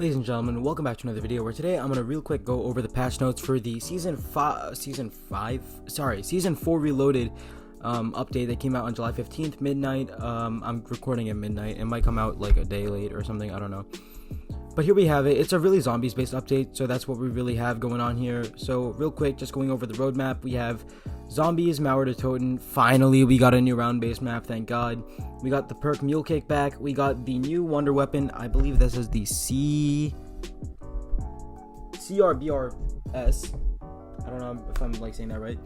Ladies and gentlemen, welcome back to another video where today I'm going to real quick go over the patch notes for the Season 4 Reloaded update that came out on July 15th, midnight. I'm recording at midnight. It might come out like a day late or something, I don't know. But here we have it. It's a really zombies based update, so that's what we really have going on here. So real quick, just going over the roadmap, we have zombies, Mauer to Toten. Finally, we got a new round based map, thank God. We got the perk Mule Kick back. We got the new wonder weapon. I believe this is the CRBRS. I don't know if I'm like saying that right.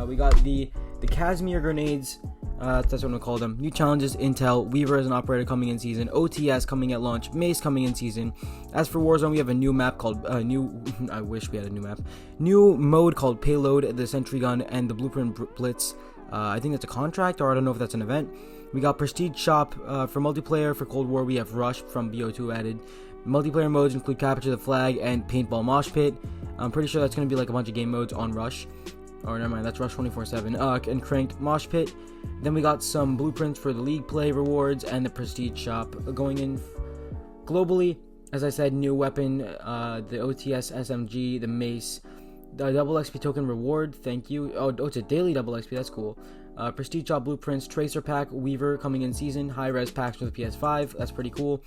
We got the Casimir grenades. That's what I'm gonna call them. New challenges, intel, Weaver as an operator coming in season, OTS coming at launch, Mace coming in season. As for Warzone, we have a new map called I wish we had a new map. New mode called Payload, the Sentry Gun, and the Blueprint Blitz. I think that's a contract, or I don't know if that's an event. We got Prestige Shop for multiplayer. For Cold War, we have Rush from BO2 added. Multiplayer modes include Capture the Flag and Paintball Mosh Pit. I'm pretty sure that's gonna be like a bunch of game modes on Rush. Or never mind, that's Rush 24/7. And Cranked Mosh Pit. Then we got some blueprints for the League Play rewards and the Prestige Shop going in globally. As I said, new weapon, the OTS SMG, the Mace, the double XP token reward. Thank you. Oh, it's a daily double XP. That's cool. Prestige Shop blueprints, Tracer Pack, Weaver coming in season, high res packs for the PS5. That's pretty cool.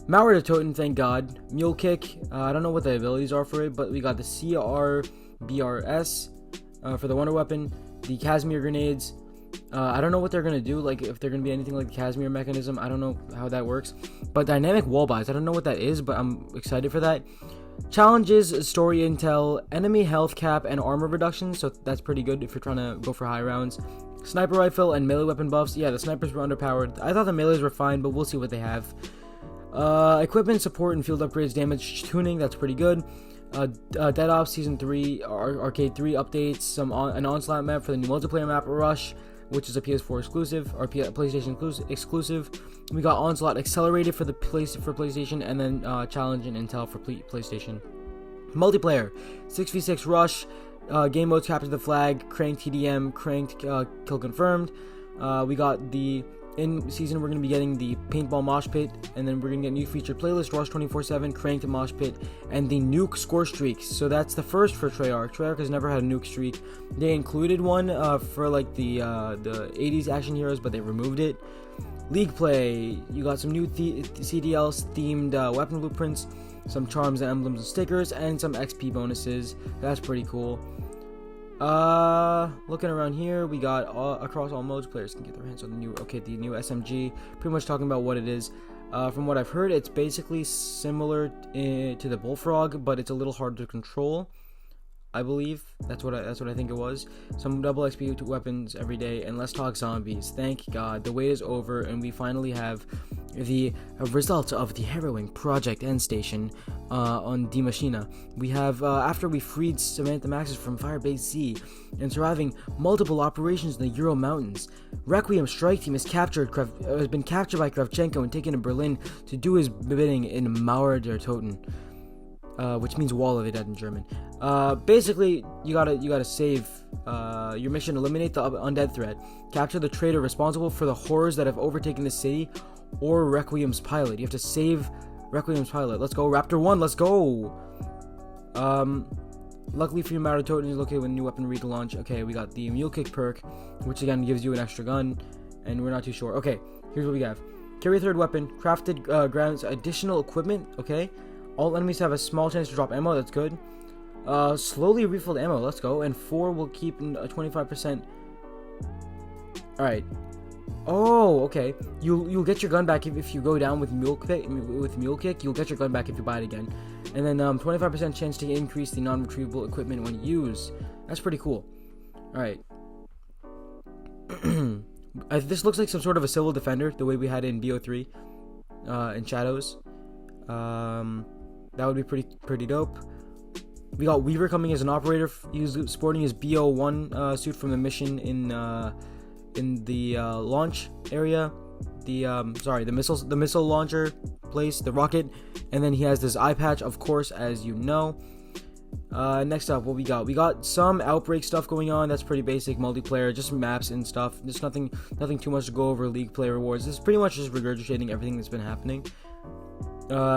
Mauer to Toten, thank God. Mule Kick. I don't know what the abilities are for it, but we got the CRBRS. For the wonder weapon, the Casimir grenades. I don't know what they're gonna do, like if they're gonna be anything like the Casimir mechanism. I don't know how that works. But dynamic wall buys, I don't know what that is, but I'm excited for that. Challenges, story intel, enemy health cap, and armor reduction. So that's pretty good if you're trying to go for high rounds. Sniper rifle and melee weapon buffs. Yeah, the snipers were underpowered. I thought the melees were fine, but we'll see what they have. Equipment support and field upgrades, damage tuning. That's pretty good. Dead Ops Season 3, Arcade 3 updates, an Onslaught map for the new multiplayer map, Rush, which is a PS4 exclusive, or PlayStation exclusive. We got Onslaught Accelerated for PlayStation, and then Challenge and Intel for PlayStation. Multiplayer, 6v6 Rush, game modes, Capture the Flag, Cranked TDM, Cranked Kill Confirmed. We got the in season, we're going to be getting the Paintball Mosh Pit, and then we're going to get new featured playlist, Rush 24/7, Cranked Mosh Pit, and the Nuke Score Streaks. So that's the first for Treyarch. Treyarch has never had a nuke streak. They included one for like the 80s action heroes, but they removed it. League Play, you got some new CDLs themed weapon blueprints, some charms and emblems and stickers, and some XP bonuses. That's pretty cool. Looking around here, we got across all modes, players can get their hands on the new SMG. Pretty much talking about what it is. From what I've heard, it's basically similar to the Bullfrog, but it's a little harder to control. I believe that's what I think it was. Some double XP weapons every day, and let's talk zombies. Thank God, the wait is over, and we finally have the result of the harrowing Project End Station on Die Maschine. We have after we freed Samantha Maxis from Firebase Z and surviving multiple operations in the Ural Mountains, Requiem Strike Team has been captured by Kravchenko and taken to Berlin to do his bidding in Mauer der Toten. Which means Wall of the Dead in German. Basically, you gotta save your mission. Eliminate the undead threat. Capture the traitor responsible for the horrors that have overtaken the city, or Requiem's pilot. You have to save Requiem's pilot. Let's go, Raptor 1. Let's go. Luckily for you, Mauer der Toten is located with a new weapon ready to launch. Okay, we got the Mule Kick perk, which again gives you an extra gun, and we're not too sure. Okay, here's what we have. Carry a third weapon. Crafted grounds. Additional equipment. Okay. All enemies have a small chance to drop ammo, that's good. Slowly refilled ammo, let's go. And 4 will keep 25%. Alright. Oh, okay. You'll get your gun back if you go down with Mule Kick. You'll get your gun back if you buy it again. And then 25% chance to increase the non-retrievable equipment when used. That's pretty cool. Alright. This looks like some sort of a civil defender, the way we had in BO3. In Shadows. That would be pretty dope. We got Weaver coming as an operator. He's sporting his BO1 suit from the mission in the launch area. The missile launcher place, the rocket, and then he has this eye patch, of course, as you know. Next up, what we got? We got some Outbreak stuff going on. That's pretty basic multiplayer, just maps and stuff. There's nothing too much to go over. League Play rewards. This is pretty much just regurgitating everything that's been happening.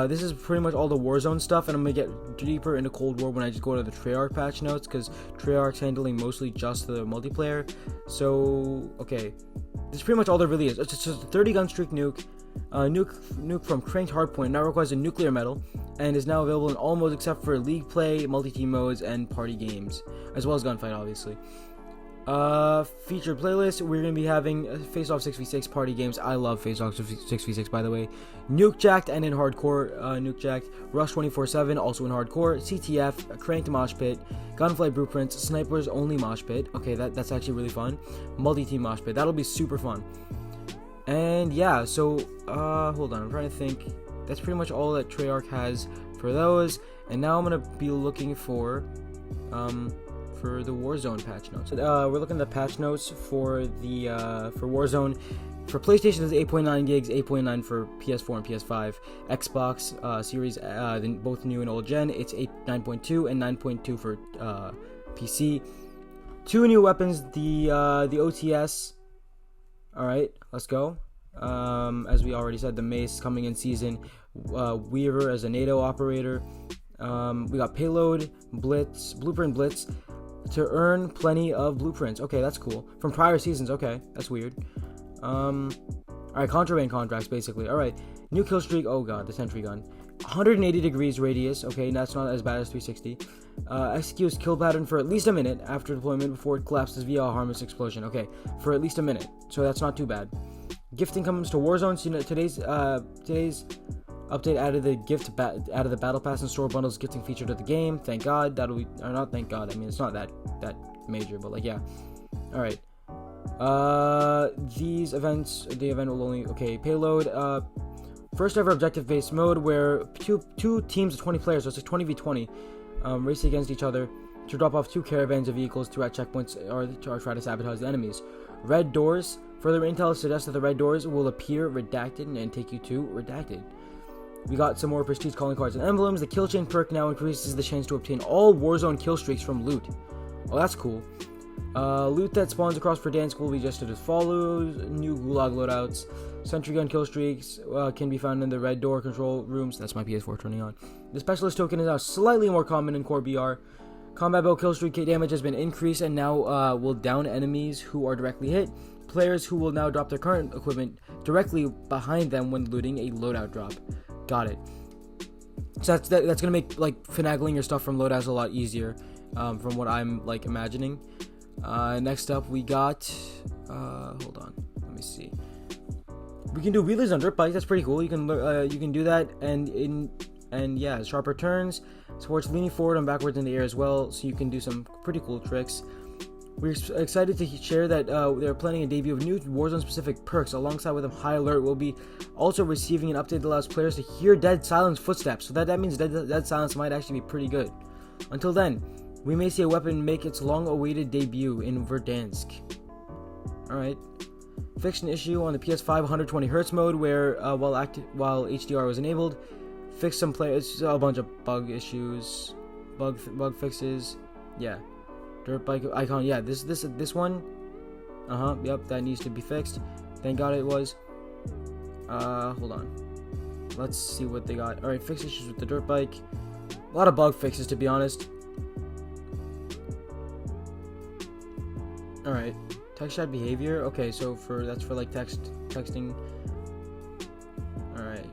This is pretty much all the Warzone stuff, and I'm gonna get deeper into Cold War when I just go to the Treyarch patch notes, because Treyarch's handling mostly just the multiplayer. So, okay, this is pretty much all there really is. It's just a 30 gun streak nuke. Nuke from Cranked Hardpoint now requires a nuclear medal and is now available in all modes except for league play, multi-team modes, and party games, as well as gunfight, obviously. Featured playlist, we're going to be having Face-Off 6v6 party games. I love Face-Off 6v6, by the way. Nuke Jacked and in hardcore, Nuke Jacked. Rush 24/7, also in hardcore. CTF, Cranked Mosh Pit. Gunfight Blueprints, Snipers Only Mosh Pit. Okay, that's actually really fun. Multi-team Mosh Pit, that'll be super fun. And yeah, so, hold on, I'm trying to think. That's pretty much all that Treyarch has for those. And now I'm going to be looking for the Warzone patch notes. We're looking at the patch notes for the for Warzone. For PlayStation, it's 8.9 gigs, 8.9 for PS4 and PS5. Xbox Series, both new and old gen, it's 9.2 and 9.2 for PC. 2 new weapons, the OTS. All right, let's go. As we already said, the Mace coming in season. Weaver as a NATO operator. We got Payload, Blitz, Blueprint Blitz. To earn plenty of blueprints. Okay, that's cool. From prior seasons. Okay, that's weird. Alright, contraband contracts, basically. Alright, new kill streak. Oh god, the sentry gun. 180 degrees radius. Okay, that's not as bad as 360. Executes kill pattern for at least a minute after deployment before it collapses via a harmless explosion. Okay, for at least a minute. So that's not too bad. Gifting comes to Warzone. So, today's update added the out of the battle pass and store bundles gifting feature to the game. Thank God. That'll be, or not thank God. I mean, it's not that major, but like, yeah. All right. These events, the event will only, okay, payload. First ever objective based mode where two teams of 20 players, so it's like 20v20, race against each other to drop off 2 caravans of vehicles throughout checkpoints or try to sabotage the enemies. Red doors. Further intel suggests that the red doors will appear redacted and take you to redacted. We got some more prestige calling cards and emblems. The kill chain perk now increases the chance to obtain all Warzone kill streaks from loot. Oh, that's cool. Loot that spawns across Verdansk will be adjusted as follows. New Gulag loadouts. Sentry gun kill streaks can be found in the red door control rooms. That's my PS4 turning on. The specialist token is now slightly more common in core BR. Combat bow kill streak damage has been increased and now will down enemies who are directly hit. Players who will now drop their current equipment directly behind them when looting a loadout drop. Got it. So that's gonna make like finagling your stuff from loadouts a lot easier, from what I'm like imagining. Next up we got hold on, let me see. We can do wheelies on dirt bikes. That's pretty cool. You can do that, and yeah, sharper turns, supports leaning forward and backwards in the air as well. So you can do some pretty cool tricks. We're excited to share that they're planning a debut of new Warzone-specific perks. Alongside with them, High Alert will be also receiving an update that allows players to hear Dead Silence footsteps. So that means Dead Silence might actually be pretty good. Until then, we may see a weapon make its long-awaited debut in Verdansk. Alright. Fixed an issue on the PS5 120Hz mode where, while HDR was enabled, fixed some a bunch of bug issues, bug fixes. Yeah. Dirt bike icon, yeah, this one, yep, that needs to be fixed. Thank God it was. Hold on, let's see what they got. All right, fix issues with the dirt bike. A lot of bug fixes, to be honest. All right, text chat behavior. Okay, so that's for like texting. All right,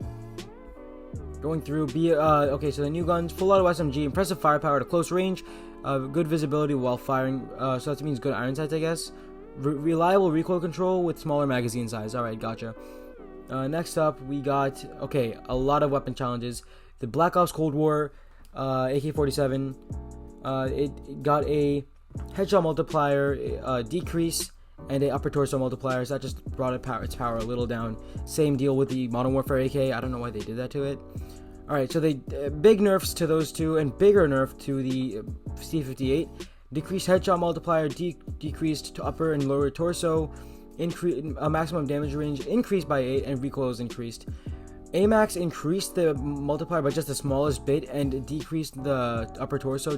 going through. Okay, so the new guns, full auto SMG, impressive firepower at a close range. Good visibility while firing, so that means good iron sights, I guess. Reliable recoil control with smaller magazine size. Alright, gotcha. Next up, we got, okay, a lot of weapon challenges. The Black Ops Cold War AK-47, it got a headshot multiplier decrease and a upper torso multiplier, so that just brought its power a little down. Same deal with the Modern Warfare AK, I don't know why they did that to it. Alright, so they big nerfs to those two and bigger nerf to the C58. Decreased headshot multiplier decreased to upper and lower torso. Maximum damage range increased by 8 and recoil is increased. AMAX increased the multiplier by just the smallest bit and decreased the upper torso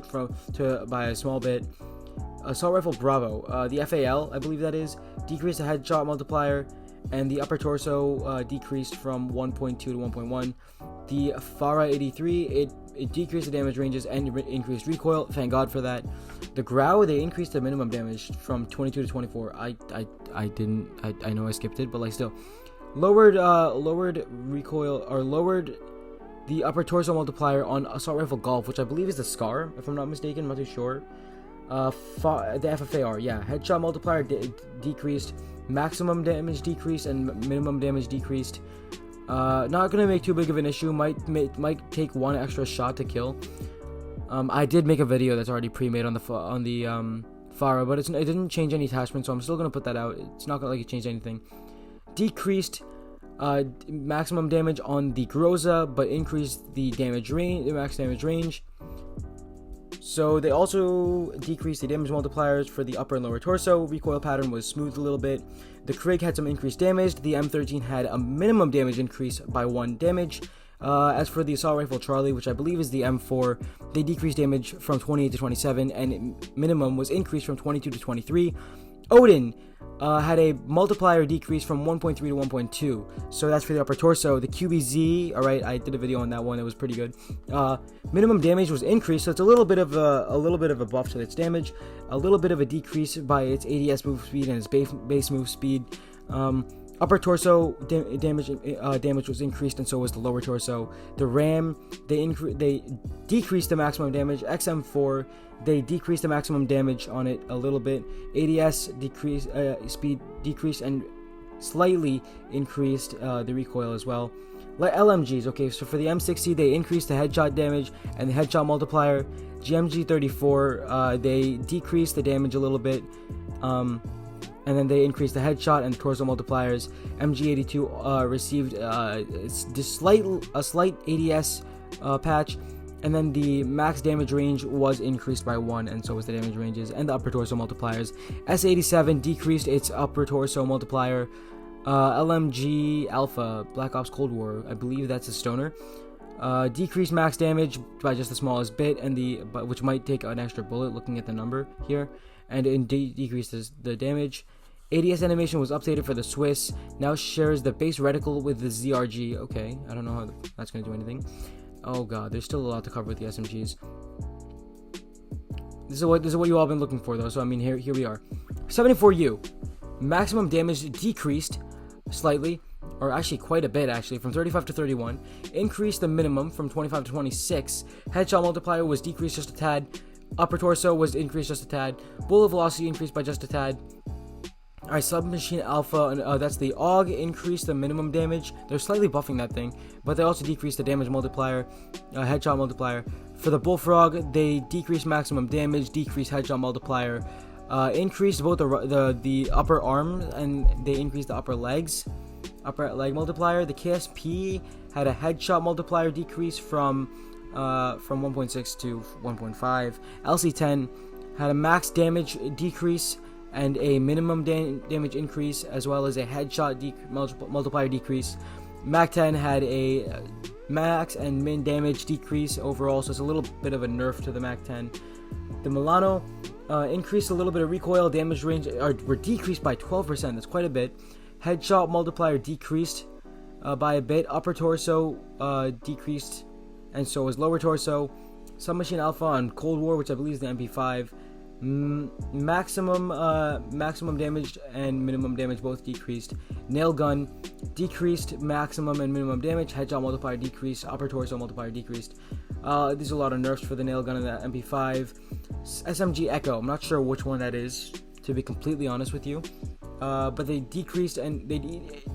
by a small bit. Assault Rifle Bravo, the FAL, I believe that is, decreased the headshot multiplier and the upper torso decreased from 1.2 to 1.1. The Farah 83, it decreased the damage ranges and increased recoil. Thank God for that. The Grau, they increased the minimum damage from 22 to 24. I know I skipped it, but like still, lowered recoil, or lowered the upper torso multiplier on assault rifle golf, which I believe is the Scar, if I'm not mistaken. I'm not too sure. The FFAR, yeah, headshot multiplier decreased, maximum damage decreased, and minimum damage decreased. Not gonna make too big of an issue. Might take one extra shot to kill. I did make a video that's already pre-made on the Farah, but it didn't change any attachment, so I'm still gonna put that out. It's not gonna like it changed anything. Decreased maximum damage on the Groza, but increased the damage range, the max damage range. So they also decreased the damage multipliers for the upper and lower torso. Recoil pattern was smoothed a little bit. The Krig had some increased damage. The M13 had a minimum damage increase by 1 damage. As for the assault rifle Charlie, which I believe is the M4, they decreased damage from 28 to 27, and minimum was increased from 22 to 23. Odin had a multiplier decrease from 1.3 to 1.2, so that's for the upper torso. The QBZ, alright, I did a video on that one, it was pretty good. Minimum damage was increased, so it's a little bit of a buff to its damage, a little bit of a decrease by its ADS move speed and its base move speed. Upper torso damage was increased, and so was the lower torso. The RAM, they decreased the maximum damage. XM4, they decreased the maximum damage on it a little bit. ADS decreased, speed decreased, and slightly increased the recoil as well. Like LMGs, okay, so for the M60, they increased the headshot damage and the headshot multiplier. GMG 34, they decreased the damage a little bit. And then they increased the headshot and the torso multipliers. MG82 received a slight ADS patch, and then the max damage range was increased by 1, and so was the damage ranges and the upper torso multipliers. S87 decreased its upper torso multiplier. LMG Alpha, Black Ops Cold War, I believe that's a stoner. Decreased max damage by just the smallest bit, which might take an extra bullet looking at the number here, and it decreases the damage. ADS animation was updated for the Swiss, now shares the base reticle with the ZRG. Okay, I don't know how that's going to do anything. Oh god, there's still a lot to cover with the SMGs. This is what you all been looking for though, so I mean here we are. 74U, maximum damage decreased slightly, or actually quite a bit actually, from 35 to 31. Increased the minimum from 25 to 26. Headshot multiplier was decreased just a tad. Upper torso was increased just a tad. Bullet velocity increased by just a tad. Alright, Submachine Alpha, that's the AUG, increased the minimum damage. They're slightly buffing that thing, but they also decreased the damage multiplier, headshot multiplier. For the Bullfrog, they decreased maximum damage, decreased headshot multiplier, increased both the upper arm, and they increased the upper legs, upper leg multiplier. The KSP had a headshot multiplier decrease from 1.6 to 1.5. LC10 had a max damage decrease and a minimum damage increase, as well as a headshot multiplier decrease. MAC-10 had a max and min damage decrease overall, so it's a little bit of a nerf to the MAC-10. The Milano increased a little bit of recoil, damage range were decreased by 12%, that's quite a bit. Headshot multiplier decreased by a bit. Upper torso decreased, and so was lower torso. Submachine Alpha on Cold War, which I believe is the MP5. Maximum damage and minimum damage both decreased. Nail gun decreased maximum and minimum damage. Headshot multiplier decreased. Upper torso multiplier decreased. There's a lot of nerfs for the nail gun and the MP5. SMG Echo, I'm not sure which one that is, to be completely honest with you. But they decreased, and they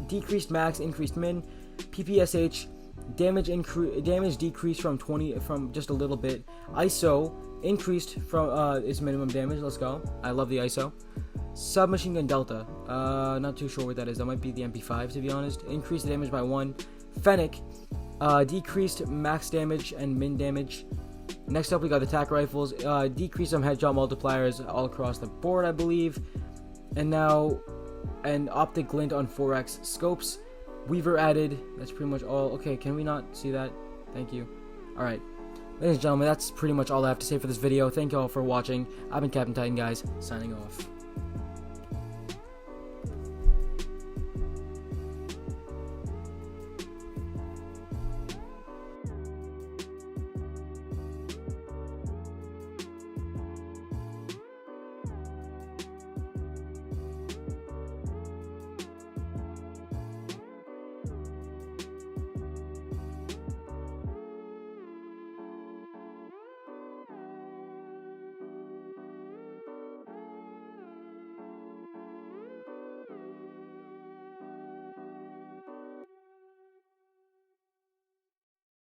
decreased max, increased min. PPSH damage decreased from just a little bit. ISO increased from its minimum damage. Let's go. I love the ISO. Submachine Gun Delta, not too sure what that is. That might be the MP5, to be honest. Increased the damage by 1. Fennec decreased max damage and min damage. Next up, we got the TAC rifles. Decreased some headshot multipliers all across the board, I believe. And now an optic glint on 4x scopes. Weaver added. That's pretty much all. Okay, can we not see that? Thank you. Alright, ladies and gentlemen, that's pretty much all I have to say for this video. Thank you all for watching. I've been Captain Titan, guys, signing off.